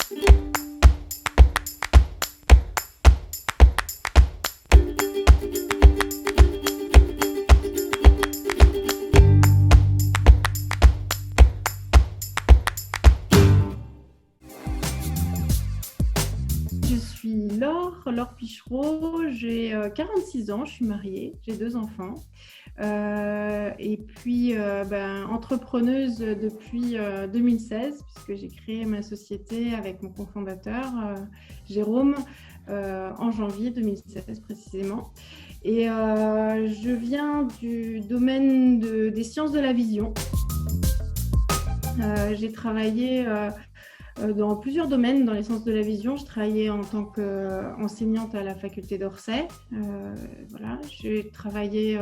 Je suis Laure Pichereau, j'ai 46 ans, je suis mariée, j'ai 2 enfants. Et puis, entrepreneuse depuis 2016, puisque j'ai créé ma société avec mon cofondateur, Jérôme, en janvier 2016 précisément. Et je viens du domaine des sciences de la vision. J'ai travaillé dans plusieurs domaines dans les sciences de la vision. Je travaillais en tant qu'enseignante à la faculté d'Orsay. Voilà. J'ai travaillé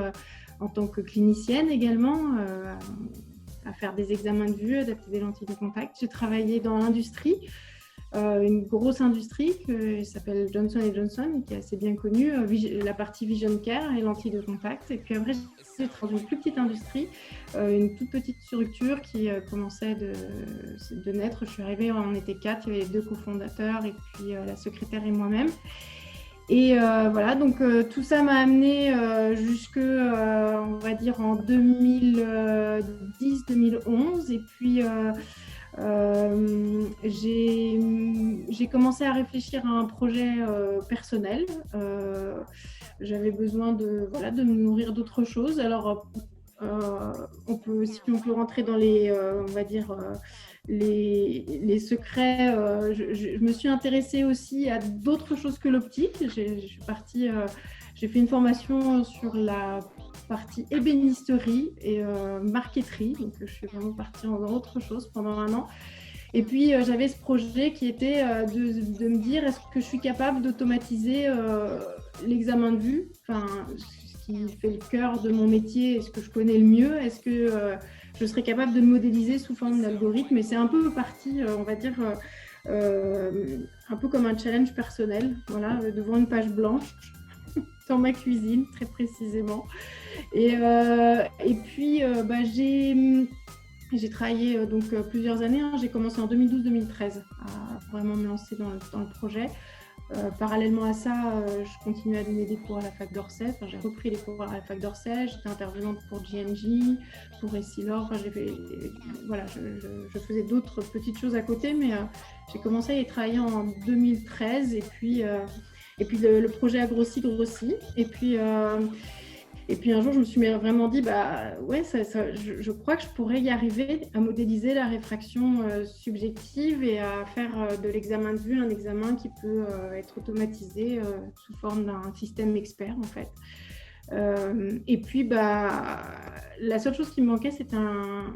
en tant que clinicienne également, à faire des examens de vue, adapter des lentilles de contact. J'ai travaillé dans l'industrie, une grosse industrie qui s'appelle Johnson & Johnson, qui est assez bien connue, la partie Vision Care et lentilles de contact. Et puis après, j'ai travaillé dans une plus petite industrie, une toute petite structure qui commençait de naître. Je suis arrivée, on était 4, il y avait les 2 cofondateurs et puis la secrétaire et moi-même. Et voilà, donc tout ça m'a amené jusque, on va dire, en 2010-2011. Et puis, j'ai commencé à réfléchir à un projet personnel. J'avais besoin de me nourrir d'autres choses. Alors, si on peut rentrer dans les, on va dire, les secrets, je me suis intéressée aussi à d'autres choses que l'optique. J'ai fait une formation sur la partie ébénisterie et marqueterie, donc je suis vraiment partie dans autre chose pendant 1 an. Et puis j'avais ce projet qui était de me dire, est-ce que je suis capable d'automatiser l'examen de vue, ce qui fait le cœur de mon métier, est-ce que je connais le mieux, est-ce que je serais capable de le modéliser sous forme d'algorithme. Et c'est un peu parti, on va dire, un peu comme un challenge personnel, voilà, devant une page blanche, dans ma cuisine, très précisément. Et puis, j'ai travaillé plusieurs années. J'ai commencé en 2012-2013 à vraiment me lancer dans le projet. Parallèlement à ça, je continuais à donner des cours à la fac d'Orsay. J'ai repris les cours à la fac d'Orsay. J'étais intervenante pour J&J, pour Essilor. Je faisais d'autres petites choses à côté, mais j'ai commencé à y travailler en 2013. Et puis le projet a grossi. Et puis un jour, je me suis vraiment dit, je crois que je pourrais y arriver à modéliser la réfraction subjective et à faire de l'examen de vue un examen qui peut être automatisé sous forme d'un système expert en fait. Et puis, la seule chose qui me manquait, c'était un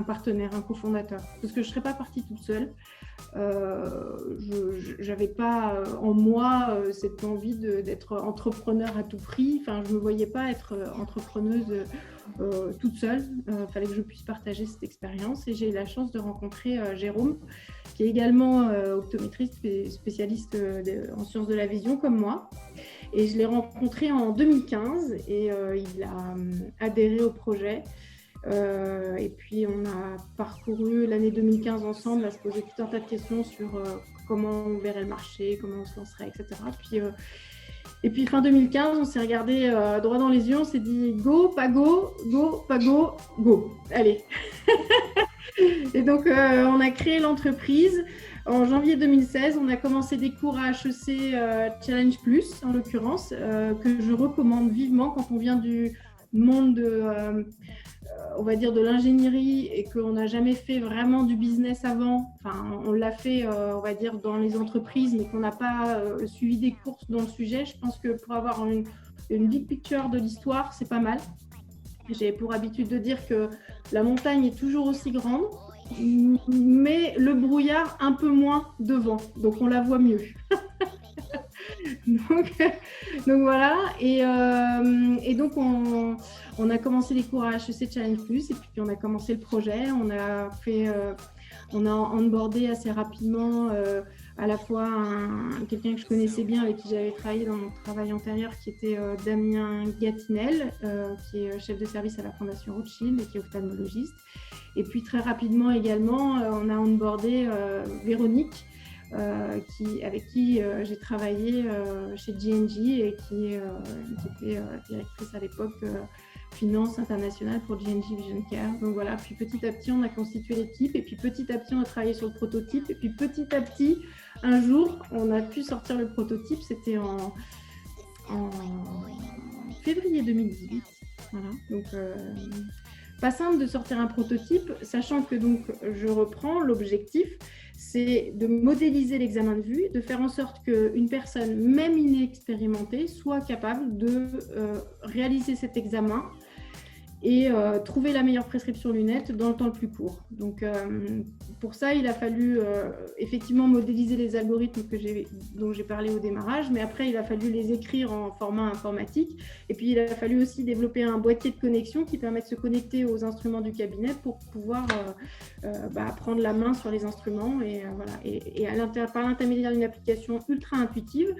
partenaire, un cofondateur, parce que je ne serais pas partie toute seule. Je n'avais pas en moi cette envie d'être entrepreneur à tout prix. Je ne me voyais pas être entrepreneuse toute seule. Fallait que je puisse partager cette expérience. Et j'ai eu la chance de rencontrer Jérôme, qui est également optométriste spécialiste en sciences de la vision comme moi. Et je l'ai rencontré en 2015 et il a adhéré au projet. Et puis on a parcouru l'année 2015 ensemble à se poser tout un tas de questions sur comment on verrait le marché, comment on se lancerait, etc. Et puis fin 2015, on s'est regardé droit dans les yeux, on s'est dit go, pas go, go, pas go, go. Allez. Et donc on a créé l'entreprise. En janvier 2016, on a commencé des cours à HEC Challenge Plus, en l'occurrence, que je recommande vivement quand on vient du monde on va dire de l'ingénierie et qu'on n'a jamais fait vraiment du business avant. On l'a fait, on va dire, dans les entreprises, mais qu'on n'a pas suivi des cours dans le sujet. Je pense que pour avoir une big picture de l'histoire, c'est pas mal. J'ai pour habitude de dire que la montagne est toujours aussi grande, mais le brouillard un peu moins devant, donc on la voit mieux. donc voilà, et donc on a commencé les cours à HEC Challenge Plus, et puis on a commencé le projet, on a onboardé assez rapidement à la fois quelqu'un que je connaissais bien, avec qui j'avais travaillé dans mon travail antérieur, qui était Damien Gatinel, qui est chef de service à la Fondation Rothschild et qui est ophtalmologiste. Et puis très rapidement également, on a onboardé Véronique, avec qui j'ai travaillé chez G&G et qui était directrice à l'époque finance internationale pour G&G Vision Care. Donc voilà, puis petit à petit, on a constitué l'équipe et puis petit à petit, on a travaillé sur le prototype et puis petit à petit, un jour, on a pu sortir le prototype. C'était en février 2018. Voilà, donc pas simple de sortir un prototype, sachant que donc je reprends l'objectif, c'est de modéliser l'examen de vue, de faire en sorte qu'une personne, même inexpérimentée, soit capable de réaliser cet examen et trouver la meilleure prescription lunettes dans le temps le plus court. Donc, pour ça, il a fallu effectivement modéliser les algorithmes dont j'ai parlé au démarrage, mais après, il a fallu les écrire en format informatique. Et puis, il a fallu aussi développer un boîtier de connexion qui permet de se connecter aux instruments du cabinet pour pouvoir prendre la main sur les instruments. Et, voilà. Et par l'intermédiaire d'une application ultra intuitive,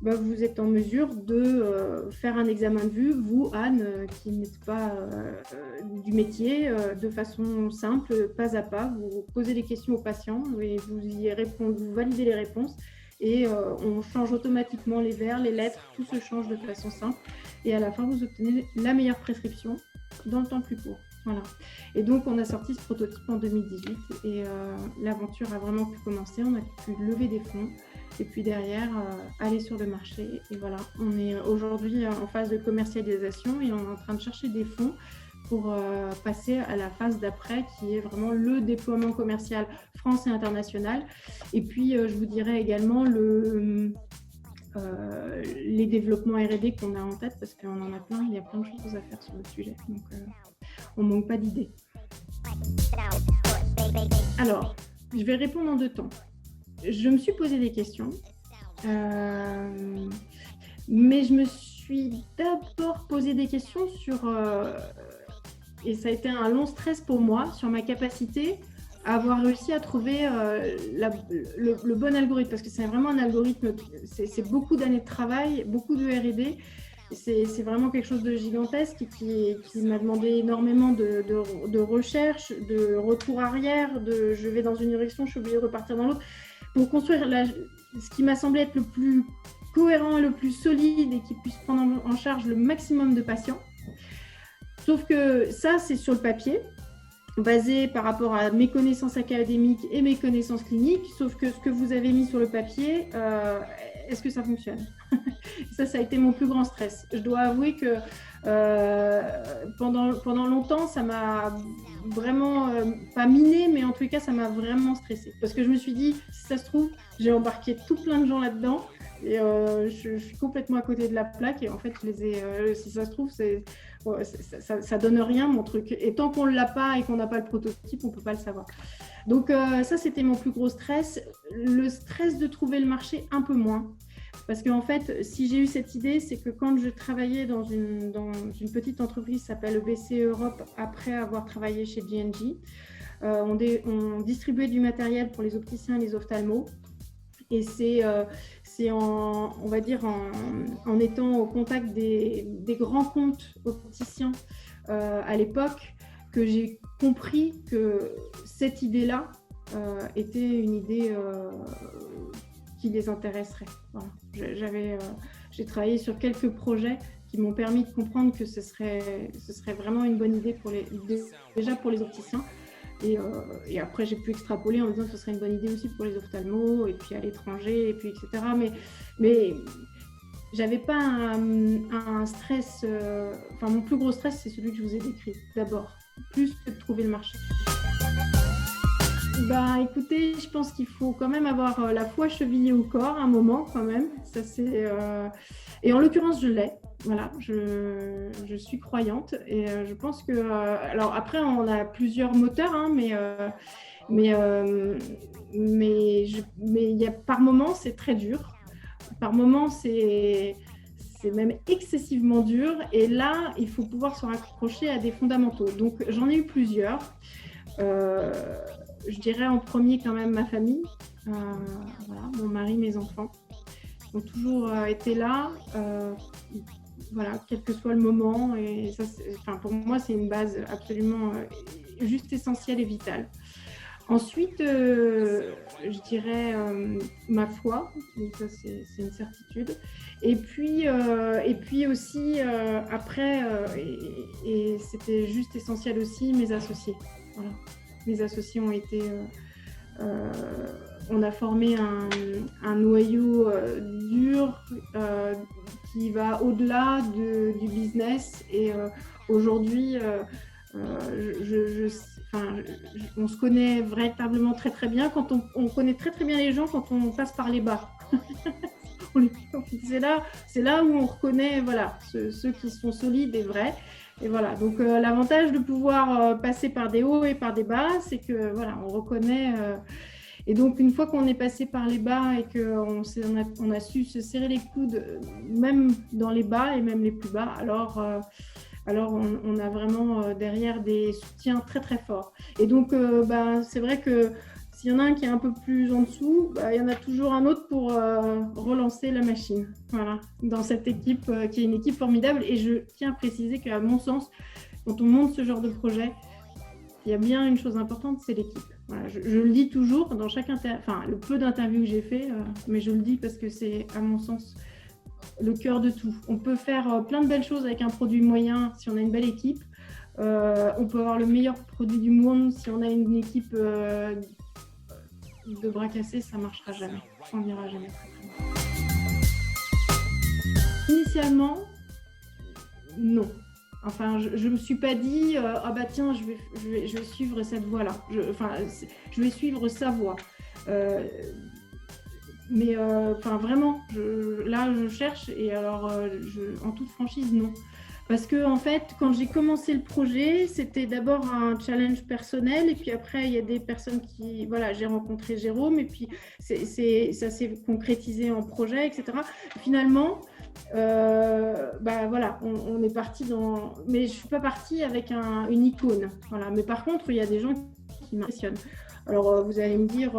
vous êtes en mesure de faire un examen de vue, vous, Anne, qui n'êtes pas du métier, de façon simple, pas à pas. Vous posez des questions aux patients et vous y répondez, vous validez les réponses et on change automatiquement les vers, les lettres, tout se change de façon simple. Et à la fin, vous obtenez la meilleure prescription dans le temps le plus court. Voilà. Et donc, on a sorti ce prototype en 2018 et l'aventure a vraiment pu commencer. On a pu lever des fonds et puis derrière, aller sur le marché. Et voilà, on est aujourd'hui en phase de commercialisation et on est en train de chercher des fonds pour passer à la phase d'après qui est vraiment le déploiement commercial France et international. Et puis, je vous dirais également les développements R&D qu'on a en tête parce qu'on en a plein, il y a plein de choses à faire sur le sujet. Donc, on ne manque pas d'idées. Alors, je vais répondre en deux temps. Je me suis posé des questions, mais je me suis d'abord posé des questions sur, et ça a été un long stress pour moi, sur ma capacité à avoir réussi à trouver le bon algorithme, parce que c'est vraiment un algorithme, c'est beaucoup d'années de travail, beaucoup de R&D. C'est vraiment quelque chose de gigantesque qui m'a demandé énormément de recherche, de retour arrière, je vais dans une direction, je suis obligée de repartir dans l'autre, pour construire ce qui m'a semblé être le plus cohérent et le plus solide et qui puisse prendre en charge le maximum de patients. Sauf que ça, c'est sur le papier, basé par rapport à mes connaissances académiques et mes connaissances cliniques, sauf que ce que vous avez mis sur le papier, est-ce que ça fonctionne? Ça a été mon plus grand stress. Je dois avouer que pendant longtemps, ça m'a vraiment, pas miné, mais en tout cas, ça m'a vraiment stressée. Parce que je me suis dit, si ça se trouve, j'ai embarqué tout plein de gens là-dedans et je suis complètement à côté de la plaque et en fait, je les ai, si ça se trouve, ça donne rien mon truc. Et tant qu'on ne l'a pas et qu'on n'a pas le prototype, on ne peut pas le savoir. Donc ça, c'était mon plus gros stress. Le stress de trouver le marché, un peu moins. Parce qu'en fait, si j'ai eu cette idée, c'est que quand je travaillais dans une petite entreprise qui s'appelle EBC Europe, après avoir travaillé chez G&G, on distribuait du matériel pour les opticiens et les ophtalmos. Et c'est on va dire, en étant au contact des grands comptes opticiens à l'époque, que j'ai compris que cette idée-là était une idée qui les intéresserait. Voilà. J'ai travaillé sur quelques projets qui m'ont permis de comprendre que ce serait vraiment une bonne idée déjà pour les opticiens. Et après, j'ai pu extrapoler en disant que ce serait une bonne idée aussi pour les ophtalmos, et puis à l'étranger, et puis etc. Mais j'avais pas un stress. Mon plus gros stress, c'est celui que je vous ai décrit d'abord, plus que de trouver le marché. Écoutez, je pense qu'il faut quand même avoir la foi chevillée au corps un moment quand même. Ça, et en l'occurrence, je l'ai. Voilà, je suis croyante et je pense que... alors après, on a plusieurs moteurs, hein, mais par moments, c'est très dur. Par moments, c'est même excessivement dur. Et là, il faut pouvoir se raccrocher à des fondamentaux. Donc, j'en ai eu plusieurs. Je dirais en premier quand même ma famille, voilà, mon mari, mes enfants ont toujours été là, voilà, quel que soit le moment. Et ça, pour moi, c'est une base absolument juste essentielle et vitale. Ensuite, je dirais ma foi, donc ça c'est une certitude. Et puis aussi après, et c'était juste essentiel aussi, mes associés. Voilà. Mes associés ont été, euh, on a formé un noyau dur qui va au-delà du business. Et aujourd'hui, enfin, on se connaît véritablement très très bien. Quand on connaît très très bien les gens quand on passe par les bas. C'est là où on reconnaît, voilà, ceux qui sont solides et vrais. Et voilà, donc l'avantage de pouvoir passer par des hauts et par des bas, c'est que voilà, on reconnaît. Et donc une fois qu'on est passé par les bas et on a su se serrer les coudes, même dans les bas et même les plus bas, alors on a vraiment derrière des soutiens très très forts. Et donc c'est vrai que s'il y en a un qui est un peu plus en dessous, il y en a toujours un autre pour relancer la machine. Voilà, dans cette équipe qui est une équipe formidable. Et je tiens à préciser qu'à mon sens, quand on monte ce genre de projet, il y a bien une chose importante, c'est l'équipe. Voilà, je le dis toujours dans le peu d'interviews que j'ai fait, mais je le dis parce que c'est, à mon sens, le cœur de tout. On peut faire plein de belles choses avec un produit moyen si on a une belle équipe. On peut avoir le meilleur produit du monde si on a une équipe de bras cassés, ça ne marchera jamais. On n'ira jamais très très loin. Initialement, non. Enfin, je me suis pas dit ah bah tiens, je vais suivre cette voie-là. Je vais suivre sa voie. Mais vraiment, là, je cherche. Et alors, en toute franchise, non. Parce que en fait, quand j'ai commencé le projet, c'était d'abord un challenge personnel, et puis après, il y a des personnes qui, voilà, j'ai rencontré Jérôme, et puis ça s'est concrétisé en projet, etc. Finalement, voilà, on est parti dans, mais je suis pas partie avec une icône, voilà. Mais par contre, il y a des gens qui m'impressionnent. Alors, vous allez me dire,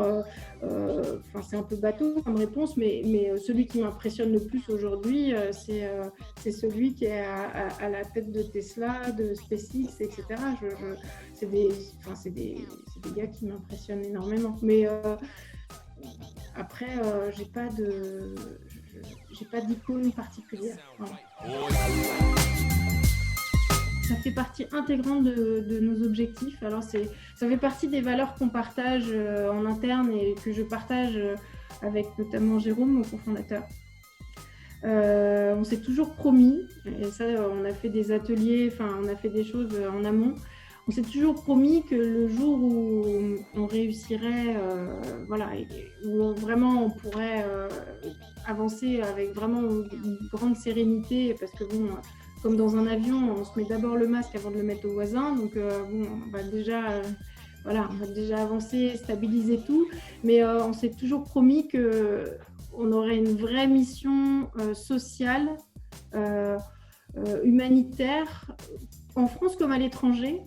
c'est un peu bateau comme réponse, mais celui qui m'impressionne le plus aujourd'hui, c'est celui qui est à la tête de Tesla, de SpaceX, etc. C'est des gars qui m'impressionnent énormément. Mais après, j'ai pas d'icône particulière. Voilà. Ça fait partie intégrante de nos objectifs. Alors, ça fait partie des valeurs qu'on partage en interne et que je partage avec notamment Jérôme, mon cofondateur. On s'est toujours promis, et ça, on a fait des ateliers, on a fait des choses en amont. On s'est toujours promis que le jour où on réussirait, où vraiment on pourrait avancer avec vraiment une grande sérénité, parce que bon, comme dans un avion, on se met d'abord le masque avant de le mettre au voisin, donc on va déjà avancer, stabiliser tout, mais on s'est toujours promis qu'on aurait une vraie mission sociale, humanitaire, en France comme à l'étranger,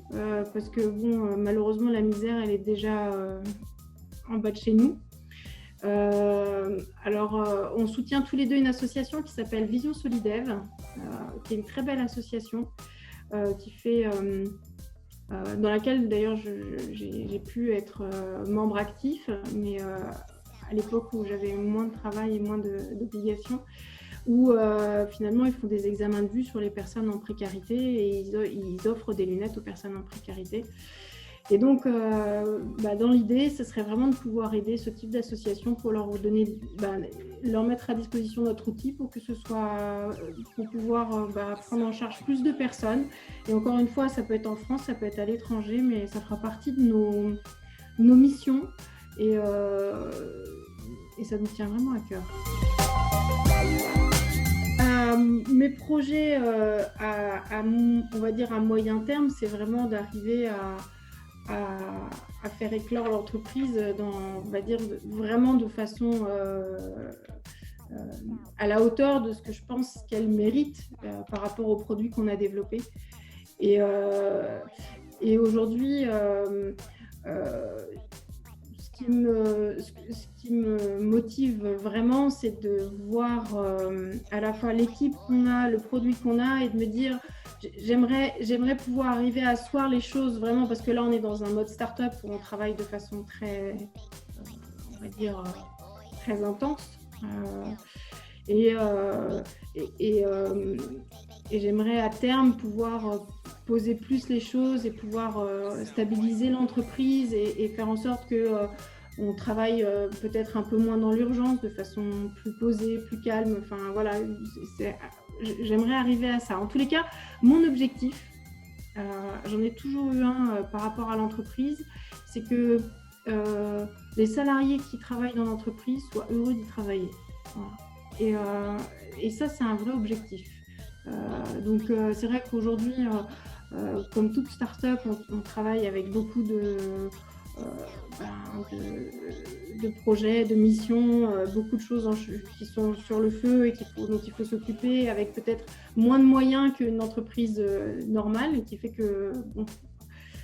parce que bon, malheureusement la misère elle est déjà en bas de chez nous. On soutient tous les deux une association qui s'appelle Vision Solidev, qui est une très belle association qui fait, dans laquelle d'ailleurs j'ai pu être membre actif, mais à l'époque où j'avais moins de travail et moins d'obligations, où finalement ils font des examens de vue sur les personnes en précarité et ils offrent des lunettes aux personnes en précarité. Et donc, dans l'idée, ce serait vraiment de pouvoir aider ce type d'association pour leur donner, leur mettre à disposition notre outil pour que ce soit, pour pouvoir prendre en charge plus de personnes. Et encore une fois, ça peut être en France, ça peut être à l'étranger, mais ça fera partie de nos missions et ça nous tient vraiment à cœur. Mes projets, on va dire à moyen terme, c'est vraiment d'arriver à faire éclore l'entreprise on va dire vraiment de façon à la hauteur de ce que je pense qu'elle mérite par rapport aux produits qu'on a développés. Et aujourd'hui, ce qui me motive vraiment, c'est de voir à la fois l'équipe qu'on a, le produit qu'on a, et de me dire j'aimerais pouvoir arriver à asseoir les choses vraiment, parce que là, on est dans un mode start-up où on travaille de façon très, on va dire, très intense. Et, j'aimerais à terme pouvoir poser plus les choses et pouvoir stabiliser l'entreprise et faire en sorte que on travaille peut-être un peu moins dans l'urgence, de façon plus posée, plus calme. Enfin voilà, j'aimerais arriver à ça. En tous les cas, mon objectif, j'en ai toujours eu un par rapport à l'entreprise, c'est que les salariés qui travaillent dans l'entreprise soient heureux d'y travailler. Voilà. Et ça, c'est un vrai objectif. Donc, c'est vrai qu'aujourd'hui, comme toute start-up, on travaille avec beaucoup de projets, de missions, beaucoup de choses qui sont sur le feu et dont il faut s'occuper, avec peut-être moins de moyens qu'une entreprise normale, et qui fait que, bon,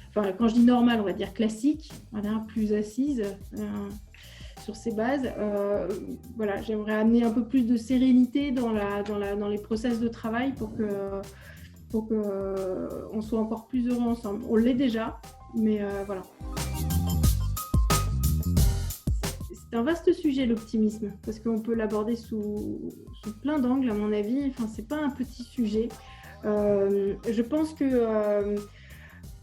enfin, quand je dis normale, on va dire classique, voilà, plus assise sur ces bases. Voilà, j'aimerais amener un peu plus de sérénité dans les process de travail pour que on soit encore plus heureux ensemble. On l'est déjà, mais voilà. C'est un vaste sujet, l'optimisme, parce qu'on peut l'aborder sous plein d'angles, à mon avis. Enfin, c'est pas un petit sujet. Je pense que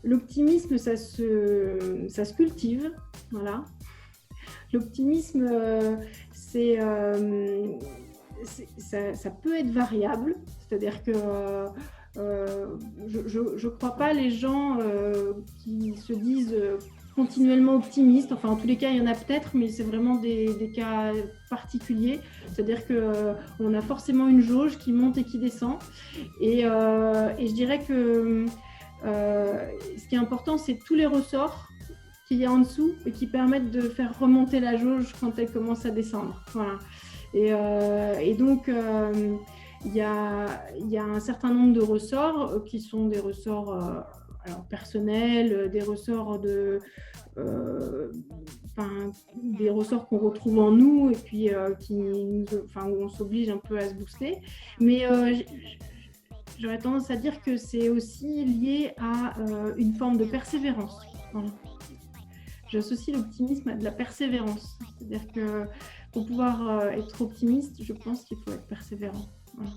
l'optimisme, ça se cultive, voilà. L'optimisme, ça peut être variable, c'est-à-dire que je ne crois pas les gens qui se disent continuellement optimistes. Enfin, en tous les cas, il y en a peut-être, mais c'est vraiment des cas particuliers. C'est-à-dire qu'on a forcément une jauge qui monte et qui descend. Et je dirais que ce qui est important, c'est tous les ressorts qu'il y a en dessous et qui permettent de faire remonter la jauge quand elle commence à descendre. Voilà. Et donc, il y a un certain nombre de ressorts qui sont des ressorts alors personnels, des ressorts des ressorts qu'on retrouve en nous et puis où on s'oblige un peu à se booster. Mais j'aurais tendance à dire que c'est aussi lié à une forme de persévérance. Voilà. J'associe l'optimisme à de la persévérance. C'est-à-dire que pour pouvoir être optimiste, je pense qu'il faut être persévérant. Voilà.